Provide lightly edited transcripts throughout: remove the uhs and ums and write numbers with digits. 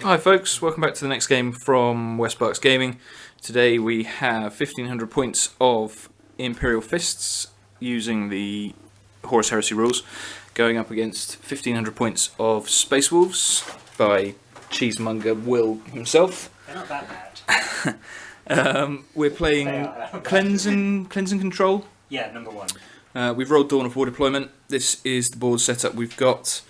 Hi folks, welcome back to the next game from Westparks Gaming. Today we have 1500 points of Imperial Fists using the Horus Heresy rules, going up against 1500 points of Space Wolves by cheesemonger Will himself. They're not that bad. We're playing Cleanse and Control. Yeah, number one. We've rolled Dawn of War Deployment. This is the board setup we've got.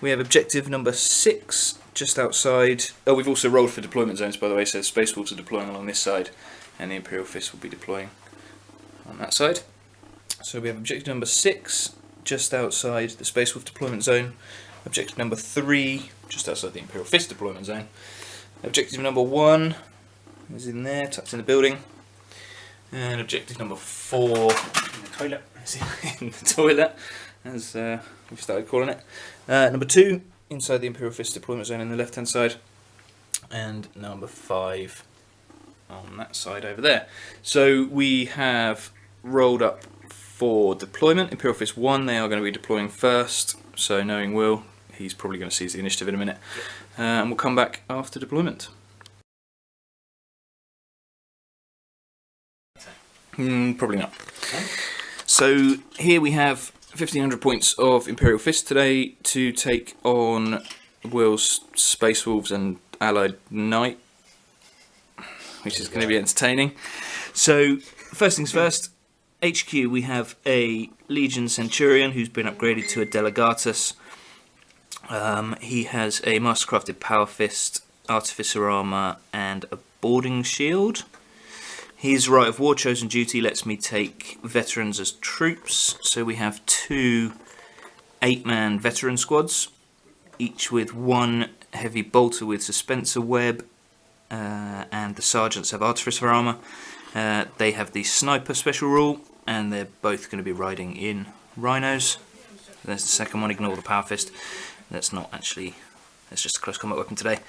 We have objective number 6 just outside. Oh, we've also rolled for deployment zones, by the way, so Space Wolves are deploying along this side and the Imperial Fists will be deploying on that side. So we have objective number 6 just outside the Space Wolf deployment zone. Objective number 3 just outside the Imperial Fist deployment zone. Objective number 1 is in there, tucked in the building. And objective number 4 In the toilet. is in the toilet, as we've started calling it. Number 2 inside the Imperial Fist deployment zone on the left hand side. And number 5 on that side over there. So we have rolled up for deployment. Imperial Fist 1, they are going to be deploying first. So knowing Will, he's probably going to seize the initiative in a minute. And we'll come back after deployment. Probably not. Okay. So here we have 1500 points of Imperial Fist today to take on Will's Space Wolves and Allied Knight, which is going to be entertaining. So first things first, HQ we have a Legion Centurion who's been upgraded to a Delegatus. He has a Mastercrafted Power Fist, Artificer Armour and a Boarding Shield. His Right of War Chosen Duty lets me take veterans as troops, so we have 2 8-man veteran squads, each with 1 heavy bolter with suspensor web, and the sergeants have Artificer Armour. They have the Sniper special rule, and they're both going to be riding in Rhinos. There's the second one, ignore the Power Fist. That's not actually, that's just a close combat weapon today.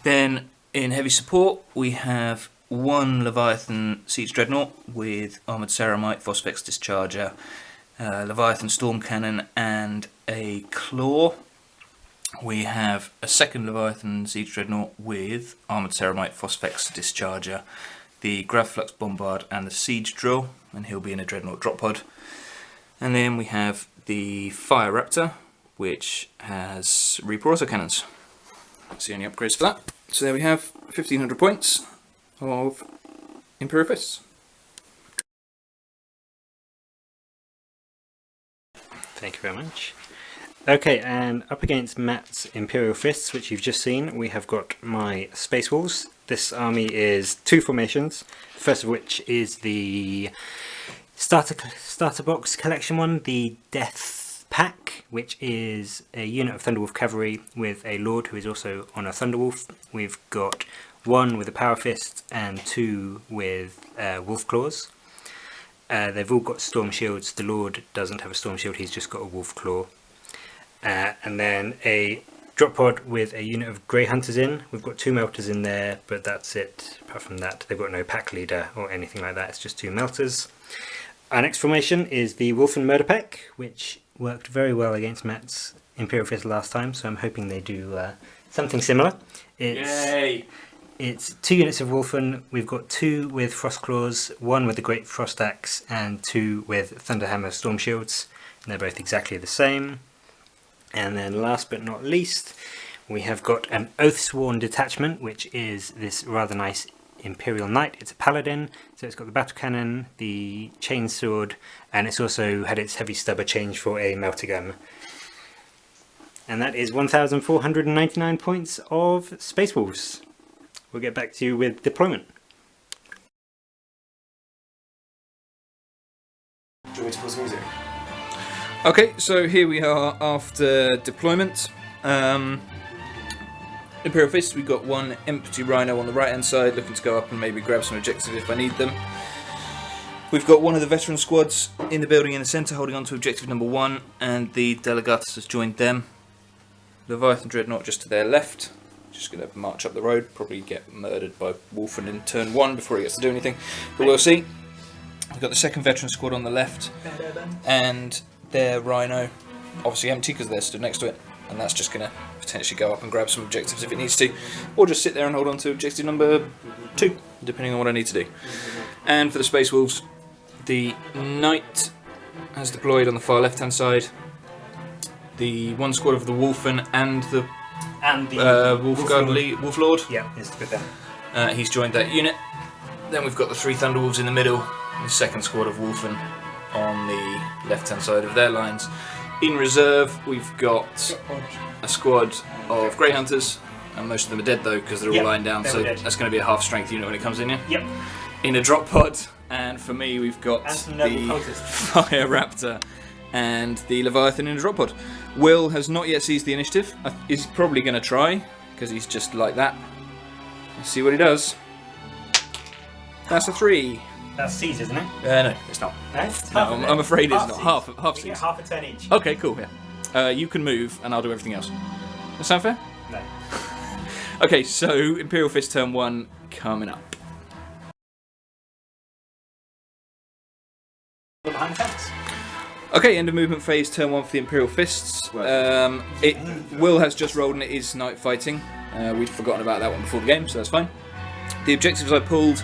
Then in heavy support we have 1 Leviathan Siege Dreadnought with Armoured Ceramite, Phosphex Discharger, Leviathan Storm Cannon and a Claw. We have a 2nd Leviathan Siege Dreadnought with Armoured Ceramite, Phosphex Discharger, the Gravflux Bombard and the Siege Drill, and he'll be in a Dreadnought drop pod. And then we have the Fire Raptor, which has Reaper autocannons. That's the only upgrades for that. So there we have 1500 points of Imperial Fists. Thank you very much. Okay, and up against Matt's Imperial Fists, which you've just seen, we have got my Space Wolves. This army is 2 formations, first of which is the starter box collection one, the Death Pack, which is a unit of Thunderwolf Cavalry with a Lord who is also on a Thunderwolf. We've got 1 with a Power Fist and 2 with Wolf Claws. They've all got Storm Shields. The Lord doesn't have a Storm Shield, he's just got a Wolf Claw. And then a drop pod with a unit of Grey Hunters in. We've got 2 Melters in there, but that's it. Apart from that, they've got no pack leader or anything like that, it's just 2 Melters. Our next formation is the Wolf and Murder Pack, which worked very well against Matt's Imperial Fist last time, so I'm hoping they do something similar. Yay! It's 2 units of Wolfen. We've got 2 with Frost Claws, 1 with the Great Frost Axe, and 2 with Thunderhammer Storm Shields. And they're both exactly the same. And then last but not least, we have got an Oathsworn detachment, which is this rather nice Imperial Knight. It's a Paladin, so it's got the Battle Cannon, the Chain Sword, and it's also had its heavy stubber changed for a Melter Gun. And that is 1,499 points of Space Wolves. We'll get back to you with deployment. Do you want me to pause the music? Okay, so here we are after deployment. Imperial Fist, we've got 1 empty Rhino on the right hand side, looking to go up and maybe grab some objectives if I need them. We've got 1 of the veteran squads in the building in the centre holding on to objective number 1, and the Delegatus has joined them. Leviathan Dreadnought just to their left, just going to march up the road, probably get murdered by Wolfen in turn 1 before he gets to do anything, but we'll see. We've got the 2nd veteran squad on the left, and their Rhino, obviously empty because they're stood next to it, and that's just going to potentially go up and grab some objectives if it needs to, or just sit there and hold on to objective number 2, depending on what I need to do. And for the Space Wolves, the Knight has deployed on the far left hand side. The one squad of the Wolfen and the Wolf Lord. Yeah, is with them. He's joined that unit. Then we've got the 3 Thunderwolves in the middle, the second squad of Wolfen on the left hand side of their lines. In reserve, we've got a squad of Grey Hunters, and most of them are dead though because they're all lying down, so that's going to be a half strength unit when it comes in, yeah? Yep. In a drop pod, and for me we've got the Fire Raptor and the Leviathan in a drop pod. Will has not yet seized the initiative. He's probably going to try, because he's just like that. Let's see what he does. That's a 3. That's seize, isn't it? No, it's not. No, I'm afraid it's not. Half seize. Half a turn each. Okay, cool, yeah. You can move, and I'll do everything else. That sound fair? No. Okay, so Imperial Fist turn 1 coming up. Behind the fence. Okay, end of movement phase, turn 1 for the Imperial Fists. Will has just rolled and it is night fighting. We'd forgotten about that one before the game, so that's fine. The objectives I pulled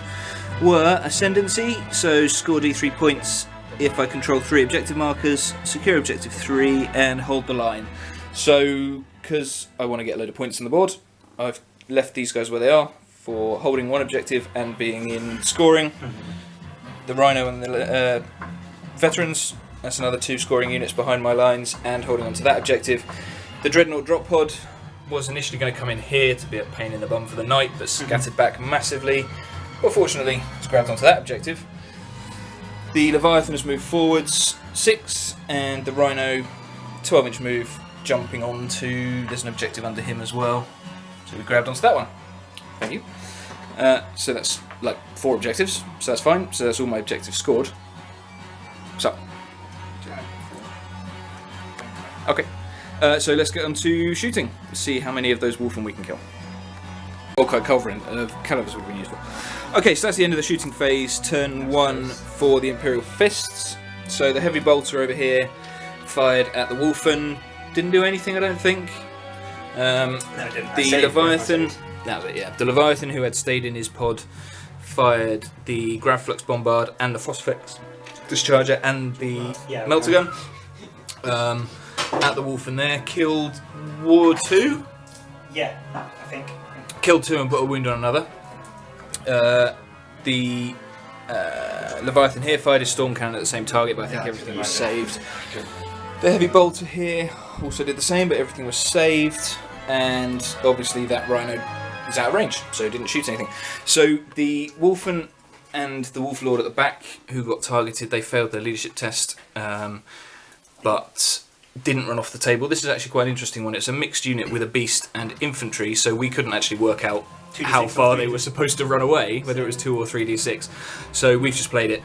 were Ascendancy, so score D3 points if I control 3 objective markers, secure objective 3, and hold the line. So, because I want to get a load of points on the board, I've left these guys where they are for holding 1 objective and being in scoring. The Rhino and the Veterans, that's another 2 scoring units behind my lines and holding on to that objective. The Dreadnought drop pod was initially going to come in here to be a pain in the bum for the Knight, but scattered back massively. But fortunately, it's grabbed onto that objective. The Leviathan has moved forwards 6, and the Rhino 12-inch move, jumping onto. There's an objective under him as well, so we grabbed onto that one. Thank you. So that's like 4 objectives, so that's fine. So that's all my objectives scored. So. Okay, so let's get on to shooting. See how many of those Wolfen we can kill. Okay, covering calibers would have been useful. Okay, so that's the end of the shooting phase. Turn 1 for the Imperial Fists. So the heavy bolter over here fired at the Wolfen. Didn't do anything, I don't think. No, it didn't. The Leviathan. The Leviathan, who had stayed in his pod, fired the Gravflux Bombard and the Phosphex Discharger and the Melter Gun. At the Wolfen there, killed War 2? Yeah, I think. Killed 2 and put a wound on another. The Leviathan here fired his Storm Cannon at the same target, but I think everything was saved. The Heavy Bolter here also did the same, but everything was saved. And obviously that Rhino is out of range, so didn't shoot anything. So the Wolfen and the Wolf Lord at the back, who got targeted, they failed their leadership test, but didn't run off the table. This is actually quite an interesting one. It's a mixed unit with a beast and infantry, so we couldn't actually work out how far they were supposed to run away, whether it was 2 or 3d6. So we've just played it.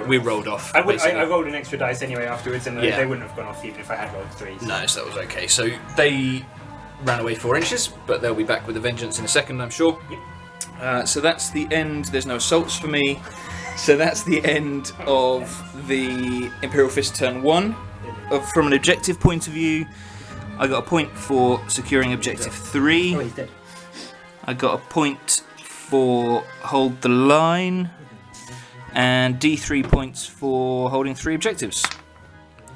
We rolled off. I rolled an extra dice anyway afterwards, and they wouldn't have gone off even if I had rolled 3s. No, so that was okay. So they ran away 4 inches, but they'll be back with a vengeance in a second, I'm sure. Yep. So that's the end. There's no assaults for me. So that's the end of the Imperial Fist turn 1. From an objective point of view, I got a point for securing objective 3. Oh, he's dead. I got a point for hold the line, and D3 points for holding 3 objectives.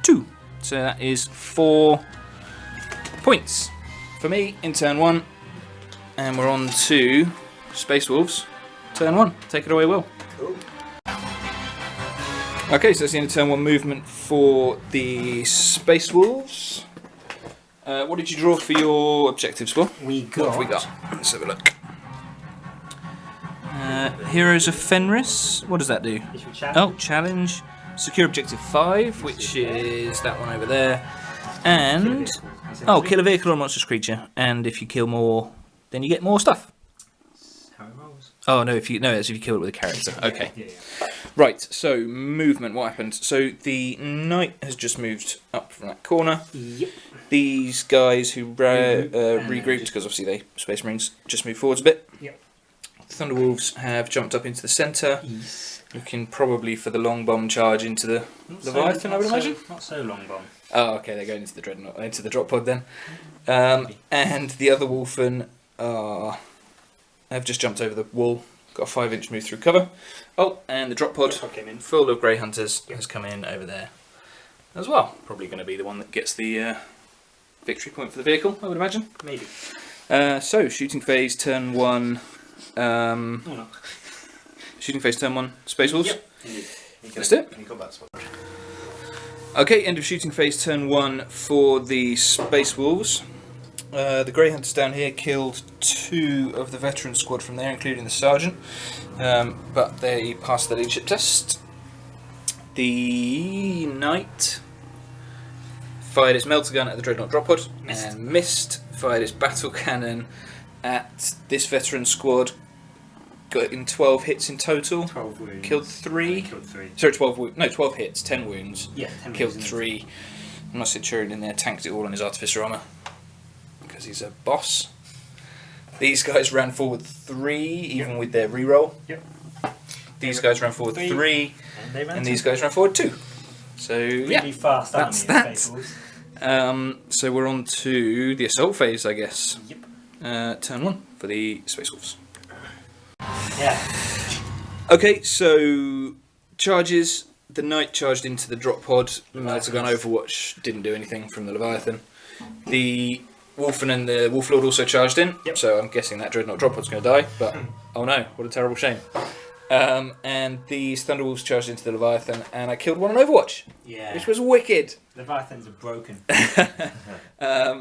2. So that is 4 points for me in turn 1. And we're on to Space Wolves, turn 1. Take it away, Will. Cool. Okay, so that's the end of turn 1 movement for the Space Wolves. What did you draw for your objectives, Will? What have we got? Let's have a look. Heroes of Fenris. What does that do? Oh, challenge. Secure objective 5, which is that one over there. And kill a vehicle or monstrous creature. And if you kill more, then you get more stuff. How it rolls. Oh no! If you kill it with a character. Okay. Yeah. Right. So movement. What happened? So the Knight has just moved up from that corner. Yep. These guys who regrouped, because obviously they Space Marines, just moved forwards a bit. Yep. The Thunderwolves have jumped up into the centre, looking probably for the long bomb charge into the Leviathan, I would imagine. Not so long bomb. Oh, okay, they're going into the dreadnought, into the drop pod then. And the other Wolfen have just jumped over the wall, got a 5-inch move through cover. Oh, and the drop pod, full of Grey Hunters, has come in over there as well. Probably going to be the one that gets the victory point for the vehicle, I would imagine. Maybe. So, shooting phase, turn 1. Shooting phase, turn 1, Space Wolves. Yep. Indeed. That's it. Any combat spot? Okay, end of shooting phase, turn 1 for the Space Wolves. The Grey Hunters down here killed 2 of the veteran squad from there, including the sergeant, but they passed the leadership test. The Knight fired his melter gun at the dreadnought drop pod and missed. Fired his battle cannon at this veteran squad, got in 12 hits in total. 12 wounds. Killed 3. Killed 3. Sorry, 12 hits, 10 wounds. Yeah, 10 Killed wounds. 3. My Centurion in there tanked it all on his artificer armour because he's a boss. These guys ran forward 3, even with their reroll. Yep. These guys ran forward 3, and these guys ran forward 2. So yeah, really fast that's army, that. Space Wolves. So we're on to the assault phase, I guess. Yep. Turn 1 for the Space Wolves. Yeah. Okay, so charges. The Knight charged into the drop pod. The melter gun Overwatch didn't do anything from the Leviathan. The Wolfen and the Wolf Lord also charged in. Yep. So I'm guessing that dreadnought drop pod's going to die. But oh no, what a terrible shame. And these Thunderwolves charged into the Leviathan, and I killed one on Overwatch, Yeah. which was wicked. Leviathans are broken.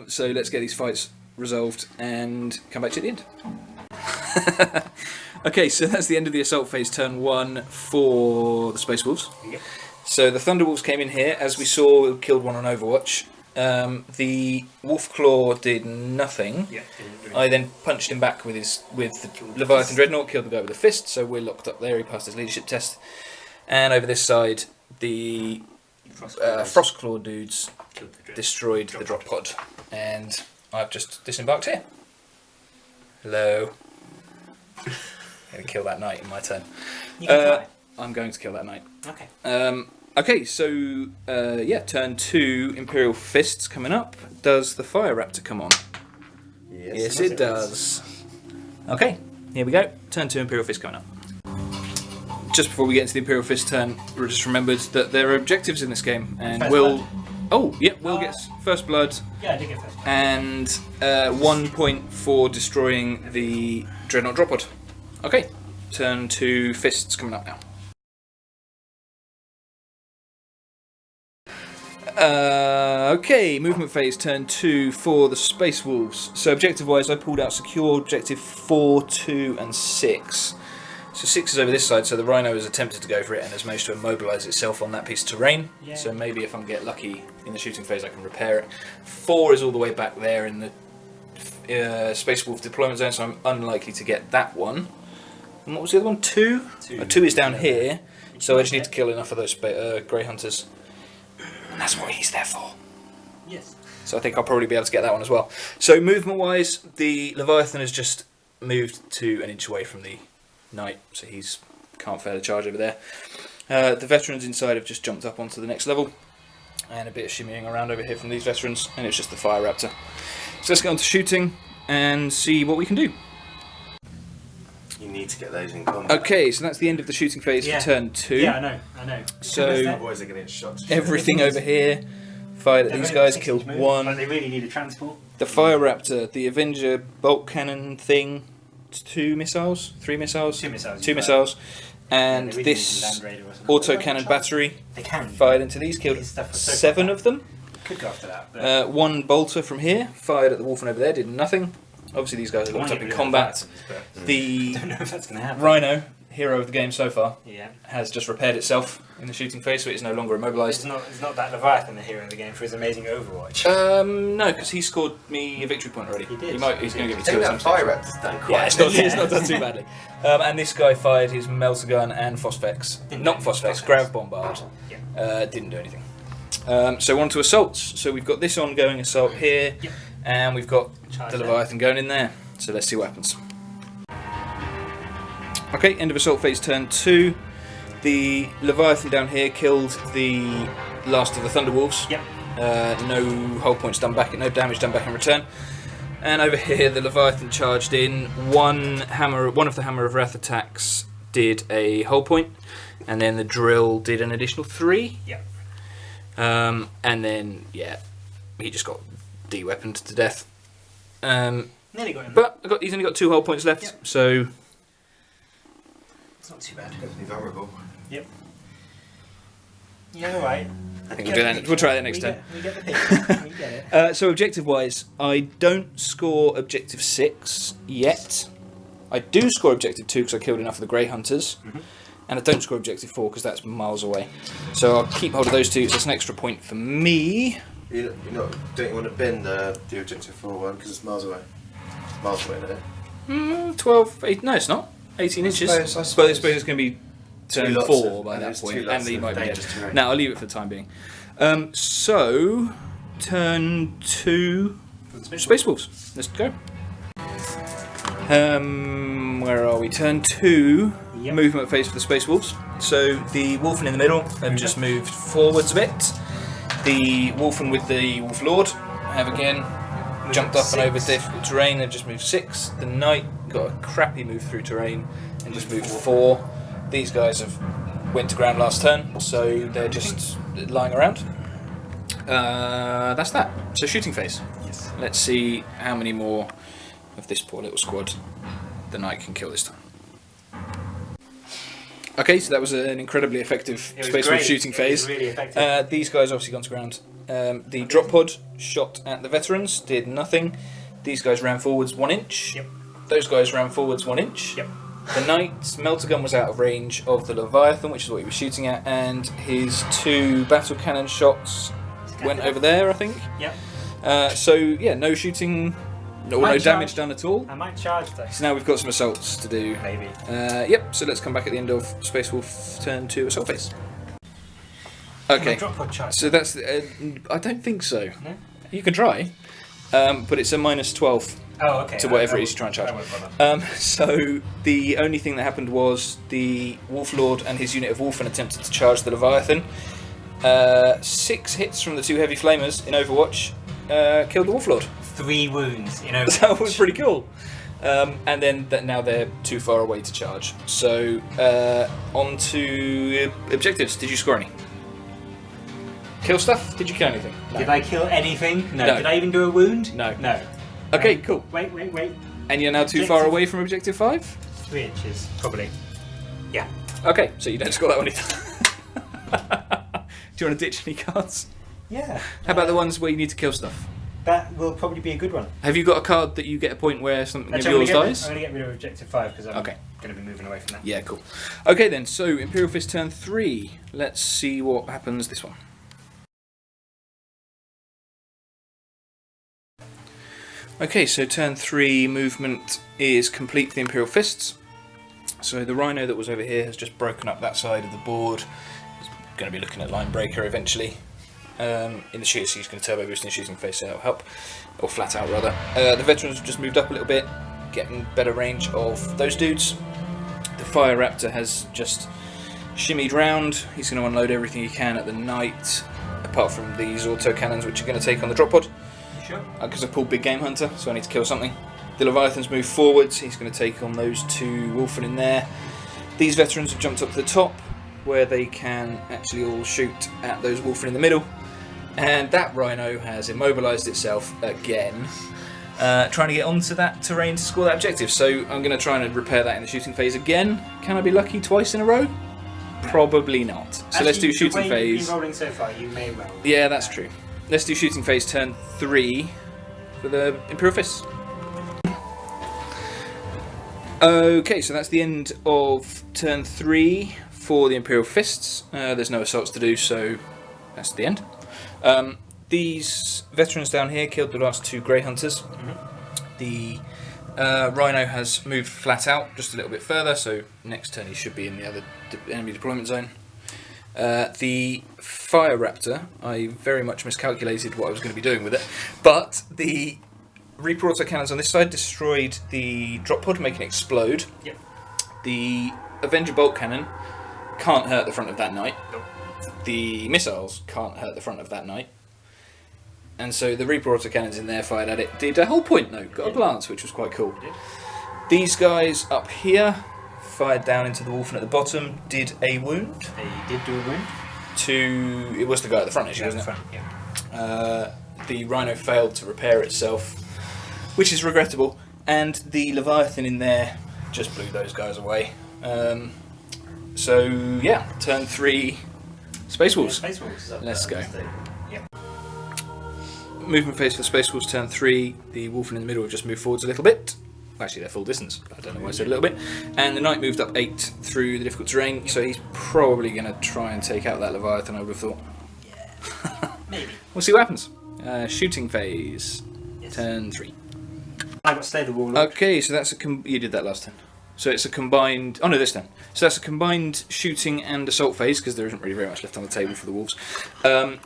So let's get these fights resolved and come back to the end. Okay, so that's the end of the assault phase, turn 1 for the Space Wolves. Yep. So the Thunderwolves came in here, as we saw, killed one on Overwatch. The Wolf Claw did nothing. Yeah. I then punched him back with the Leviathan Dreadnought, killed the guy with a fist, so we're locked up there. He passed his leadership test. And over this side, the Frostclaw dudes destroyed the drop pod. And I've just disembarked here. Hello. I'm going to kill that knight in my turn. You can try. I'm going to kill that knight. Okay. Okay, so yeah, turn 2, Imperial Fists coming up. Does the Fire Raptor come on? Yes, it does. Okay, here we go. Turn 2, Imperial Fist coming up. Just before we get into the Imperial Fist turn, we just remembered that there are objectives in this game, and Will. Oh, yep, Will gets first blood. Yeah, I did get first blood. And 1 point for destroying the Dreadnought drop pod. Okay, turn 2, Fists coming up now. Okay, movement phase, turn 2 for the Space Wolves. So objective-wise, I pulled out secure objective 4, 2, and 6. So 6 is over this side, so the Rhino has attempted to go for it and has managed to immobilise itself on that piece of terrain. Yeah. So maybe if I get lucky in the shooting phase, I can repair it. 4 is all the way back there in the Space Wolf deployment zone, so I'm unlikely to get that one. And what was the other one? 2? 2 is down here, so I just need to kill enough of those Grey Hunters. And that's what he's there for. Yes. So I think I'll probably be able to get that one as well. So movement-wise, the Leviathan has just moved to an inch away from the Knight, so he's can't fair the charge over there. The veterans inside have just jumped up onto the next level, and a bit of shimmying around over here from these veterans, and it's just the Fire Raptor. So let's go on to shooting and see what we can do. You need to get those in combat. Okay, so that's the end of the shooting phase for turn 2. Yeah, I know. So Otherwise they're going to get shot. everything over here fired at these guys, killed But 1. they really need a transport. The Fire Raptor, the Avenger bolt cannon thing, 2 missiles, 3 missiles, 2 missiles. 2 missiles, and They really this need a Land Raider or something. auto cannon battery They can. fired into these, killed His stuff was so 7 far of them. Could go after that. But 1 bolter from here fired at the Wolfen over there, did nothing. Obviously these guys are locked up in combat. The I don't know if that's going to happen. Rhino, hero of the game so far, Yeah. has just repaired itself in the shooting phase, so it is no longer immobilised. It's not that Leviathan the hero of the game for his amazing Overwatch. No, because he scored me a victory point already. He did. He's going to give me I 2 think or that something. Fire Raptor's done quite Yeah, it's not done too badly. And this guy fired his melter gun and phosphex. Not phosphex, grav bombard. Yeah. Didn't do anything. So on to assaults. So we've got this ongoing assault here, Yep. and we've got Charge the there. Leviathan going in there. So let's see what happens. Okay, end of assault phase, turn 2. The Leviathan down here killed the last of the Thunderwolves. Yep. No hull points done back, no damage done back in return. And over here, the Leviathan charged in. One of the Hammer of Wrath attacks did a hull point, and then the drill did an additional 3. Yep. And then, yeah, he just got de-weaponed to death. Nearly got him. But he's only got 2 hull points left, Yep. so It's not too bad. Definitely vulnerable. Yep. Yeah, all right. I think we'll try that next time. We get the picture. We get it. So objective-wise, I don't score objective 6 yet. I do score objective 2 because I killed enough of the Grey Hunters. And I don't score objective 4 because that's miles away. So I'll keep hold of those 2, so that's an extra point for me. Don't you want to bin the objective 4 one because it's miles away? Miles away there. 12, 8, no it's not. 18 inches. I But I suppose suppose it's going to be turn lots 4 of- by and that there's point. two lots And he of might be dangerous dead. terrain. No, I'll leave it for the time being. So, turn 2, Space Wolves. Let's go. Where are we? Turn 2, Yep. movement phase for the Space Wolves. So the Wolfen in the middle have just moved forwards a bit. The Wolfen with the Wolf Lord have again jumped up and over difficult terrain. They've just moved 6. The Knight got a crappy move through terrain and just moved 4. These guys have went to ground last turn, so they're just lying around. That's that. So shooting phase. Yes. Let's see how many more of this poor little squad the Knight can kill this time. Okay, so that was an incredibly effective It was Space Wolf great. shooting It was phase. really effective. These guys obviously gone to ground. The drop pod shot at the veterans, did nothing. These guys ran forwards 1 inch. Yep. Those guys ran forwards 1 inch. Yep. The Knight's melter gun was out of range of the Leviathan, which is what he was shooting at, and his 2 battle cannon shots went over there, I think. Yep. So yeah, no shooting, no Might damage charge. done at all. I might charge though. So now we've got some assaults to do. Maybe. Yep, so let's come back at the end of Space Wolf turn 2 assault phase. Can I Okay, drop pod charge? so that's. I don't think so. No? You can try, but it's a minus 12 Oh, okay. to whatever it is you're trying to I charge. won't bother. So the only thing that happened was the Wolf Lord and his unit of Wolfen attempted to charge the Leviathan. 6 hits from the 2 heavy flamers in Overwatch killed the Wolf Lord. 3 wounds in Overwatch. That was pretty cool. And then now they're too far away to charge. So on to objectives. Did you score any? Kill stuff? Did you kill anything? No. Did I kill anything? No. No. Did I even do a wound? No. No. Okay, cool. Wait. And you're now too far Objective. away from objective 5? 3 inches, probably. Yeah. Okay, so you don't score that one either. Do you want to ditch any cards? Yeah. How about the ones where you need to kill stuff? That will probably be a good one. Have you got a card that you get a point where something of Actually, yours I'm dies? going to get rid of objective 5 because I'm Okay. going to be moving away from that. Yeah, cool. Okay then, so Imperial Fist turn 3. Let's see what happens this one. Okay, so turn 3 movement is complete for the Imperial Fists. So the Rhino that was over here has just broken up that side of the board. He's going to be looking at Line Breaker eventually. In the shooter, so he's going to turbo boost in the shooting phase, so that'll help. Or flat out, rather. The Veterans have just moved up a little bit, getting better range of those dudes. The Fire Raptor has just shimmied round. He's going to unload everything he can at the Knight, apart from these auto cannons, which are going to take on the drop pod. You sure? Because I pulled Big Game Hunter, so I need to kill something. The Leviathans move forwards. He's going to take on those 2 Wolfen in there. These Veterans have jumped up to the top, where they can actually all shoot at those Wolfen in the middle. And that Rhino has immobilised itself again, trying to get onto that terrain to score that objective. So I'm going to try and repair that in the shooting phase again. Can I be lucky twice in a row? Probably not. So Actually, let's do the shooting way phase. You've been rolling so far, you may well. Yeah, that's true. Let's do shooting phase turn 3 for the Imperial Fists. Okay, so that's the end of turn 3 for the Imperial Fists. There's no assaults to do, so that's the end. These veterans down here killed the last 2 Grey Hunters. The Rhino has moved flat out just a little bit further, so next turn he should be in the other enemy deployment zone. The Fire Raptor, I very much miscalculated what I was going to be doing with it, but the Reaper autocannons on this side destroyed the drop pod, making it explode. Yep. The Avenger bolt cannon can't hurt the front of that Knight. Nope. The missiles can't hurt the front of that Knight. And so the Reaper autocannons in there fired at it. Did a whole point though, got a glance, which was quite cool. These guys up here fired down into the wolfen at the bottom, did a wound. They did do a wound. It was the guy at the front, actually, wasn't it? Yeah. The Rhino failed to repair itself, which is regrettable, and the Leviathan in there just blew those guys away. So yeah, turn 3, Space Wolves. Space Wolves. Let's go. Yep. Movement phase for Space Wolves, turn 3. The Wolfen in the middle have just moved forwards a little bit. Actually, they're full distance. I don't know why I said a little bit. And the Knight moved up 8 through the difficult terrain, so he's probably going to try and take out that Leviathan, I would have thought. Yeah. Maybe. We'll see what happens. Shooting phase, Yes. turn 3. I got Slay the Warlord. Okay, so that's you did that last turn. So it's a combined. Oh no, this turn. So that's a combined shooting and assault phase because there isn't really very much left on the table for the wolves.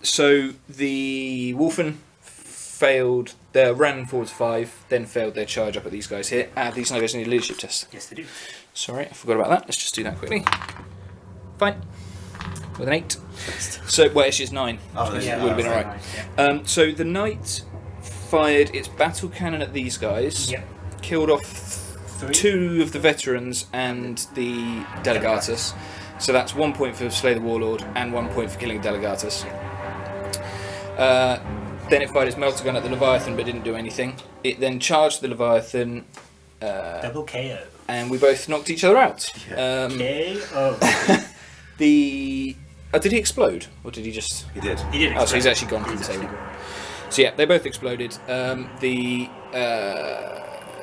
So the Wolfen failed. They ran forwards 5, then failed their charge up at these guys here. These guys need a leadership test. Yes, they do. Sorry, I forgot about that. Let's just do that quickly. Fine. With an 8. So, well, it's just 9. Oh, Which yeah, would have been alright. Yeah. So the Knight fired its battle cannon at these guys, Yep. killed off 3. 2 of the veterans and the Delegatus. So that's 1 point for Slay the Warlord and 1 point for killing Delegatus. Then it fired its melter gun at the Leviathan but didn't do anything. It then charged the Leviathan. Double KO. And we both knocked each other out. Yeah. KO. Did he explode? Or did he just... He did. He did. Oh, so he's actually gone from the table. So yeah, they both exploded. The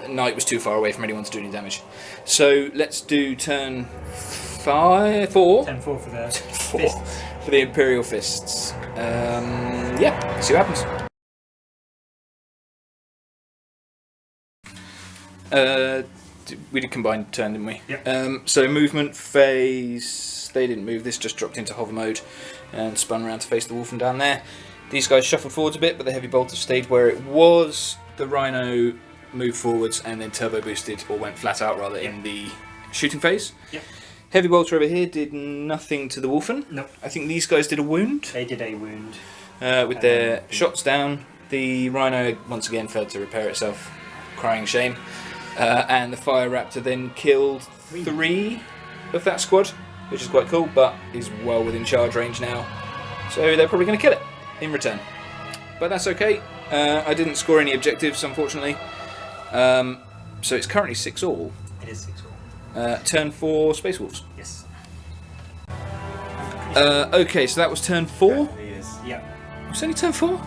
Knight was too far away from anyone to do any damage. So let's do turn 4. 10-4 for the 4 Fists. for the Imperial Fists. Yeah, let's see what happens. We did combined turn, didn't we? Yep. So movement phase, they didn't move. This just dropped into hover mode and spun around to face the Wolfen down there. These guys shuffled forwards a bit, but the Heavy Bolter stayed where it was. The Rhino moved forwards and then turbo boosted, or went flat out rather, in the shooting phase. Yep. Heavy Bolter over here did nothing to the Wolfen. Nope. I think these guys did a wound. They did a wound. With their shots down. The Rhino once again failed to repair itself, crying shame. And the Fire Raptor then killed 3 of that squad, which is quite cool, but is well within charge range now. So they're probably going to kill it in return. But that's okay. I didn't score any objectives, unfortunately. So it's currently 6-all. It is 6-all. Turn 4, Space Wolves. Yes. Okay, so that was turn 4. He is. Yeah. Was it only turn 4?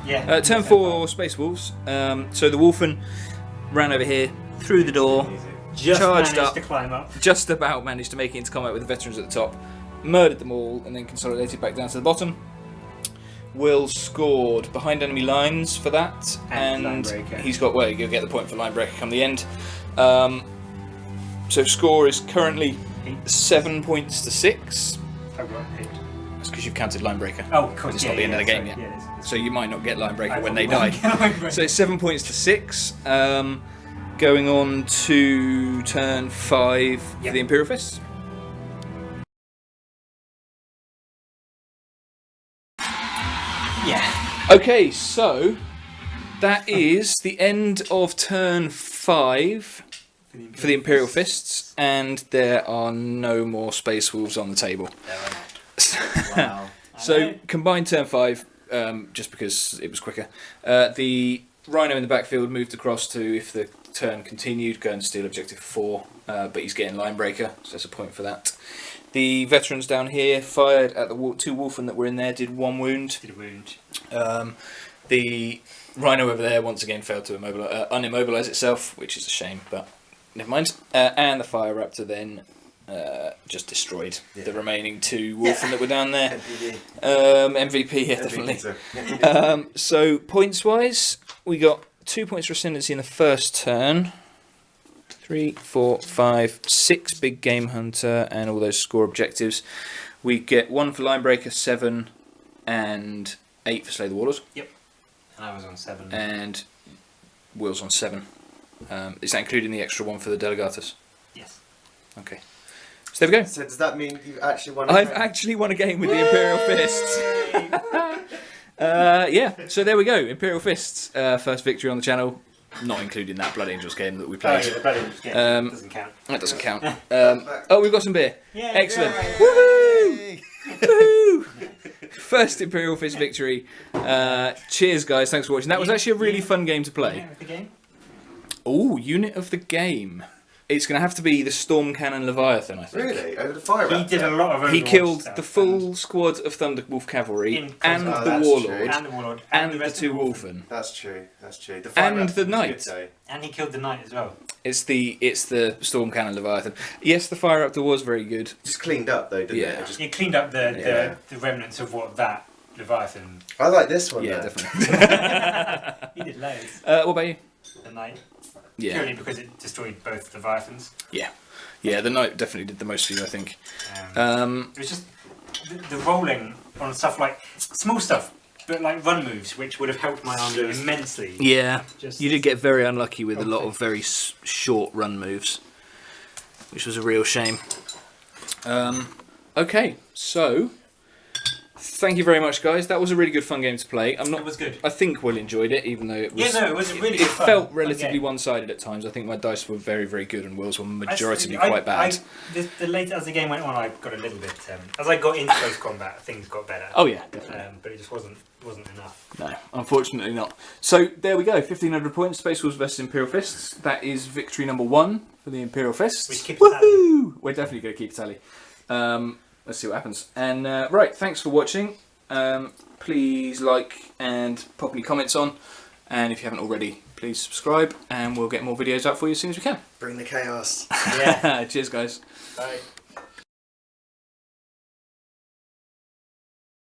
Yeah. Turn 4, Space Wolves. So the Wolfen ran over here, through the door, Just charged managed up, to climb up. just about managed to make it into combat with the veterans at the top, murdered them all, and then consolidated back down to the bottom. Will scored behind enemy lines for that, And and Linebreaker. he's got, well, you'll get the point for Linebreaker come the end. So score is currently 7 points to 6. I've got 8. That's because you've counted Linebreaker. Oh, of course. It's not the end of the game yet. Yeah, it is. So you might not get Linebreaker I when they probably die. won't get Linebreaker. So it's 7 points to 6. Going on to turn 5 for Yep. the Imperial Fists. Yeah. Okay, so that is the end of turn 5 for the Imperial Fists, and there are no more Space Wolves on the table. Wow. So combined turn 5, just because it was quicker. The Rhino in the backfield moved across to, if the turn continued, go and steal objective 4, but he's getting Linebreaker, so that's a point for that. The veterans down here fired at the 2 Wolfen that were in there, did 1 wound. Did a wound. The Rhino over there once again failed to unimmobilise itself, which is a shame, but never mind. And the Fire Raptor then just destroyed the remaining 2 Wolfen that were down there. MVP, yeah, definitely. So points wise, we got 2 points for Ascendancy in the first turn. 3, 4, 5, 6 big game hunter and all those score objectives. We get 1 for Linebreaker, 7, and 8 for Slay the Warlord. Yep. And I was on 7. And Will's on 7. Is that including the extra 1 for the Delegatus? Yes. Okay. So there we go. So does that mean you've actually won? I've actually won a game with the Imperial Fists. Yeah, so there we go. Imperial Fists, first victory on the channel. Not including that Blood Angels game that we Oh, played. yeah, the Blood Angels game doesn't count. That doesn't count. Oh, we've got some beer. Yeah, Excellent. yeah. Woohoo! Woohoo! First Imperial Fist victory. Cheers, guys. Thanks for watching. That was actually a really fun game to play. Unit of the game? Oh, unit of the game. It's going to have to be the Storm Cannon Leviathan, I think. Really? Over the fire He did a lot of He Overwatch killed stuff the full squad of Thunderwolf Cavalry In- and Oh, the that's Warlord true. and the Warlord and the the rest two of the Wolfen. That's true. That's true. The And Raptor the was Knight. good, though. And he killed the Knight as well. It's the Storm Cannon Leviathan. Yes, the Fire Raptor was very good. Just cleaned up though, didn't Yeah. it? Just, He cleaned up Yeah. the remnants of what that Leviathan. I like this one. Yeah, though. definitely. He did loads. What about you? The Knight. Yeah, Purely because it destroyed both Leviathans. yeah, yeah. The Knight definitely did the most for you, I think. It was just the rolling on stuff like small stuff, but like run moves, which would have helped my army immensely. Yeah, Just- you did get very unlucky with a lot of very short run moves, which was a real shame. Okay, so thank you very much, guys. That was a really good fun game to play. It was good. I think Will enjoyed it, even though it was. Yeah, no, it was a really It good fun, felt fun relatively game. one-sided at times. I think my dice were very, very good, and Will's were majoritively I- quite bad. The later as the game went on, I got a little bit. As I got into close combat, things got better. Oh yeah, definitely. But it just wasn't enough. No, unfortunately not. So there we go, 1,500 points, Space Wolves versus Imperial Fists. That is victory number 1 for the Imperial Fists. Which keeps a tally. Woohoo! We're definitely going to keep a tally. Let's see what happens. And right, thanks for watching. Please like and pop any comments on. And if you haven't already, please subscribe, and we'll get more videos out for you as soon as we can. Bring the chaos. Yeah. Cheers, guys. Bye.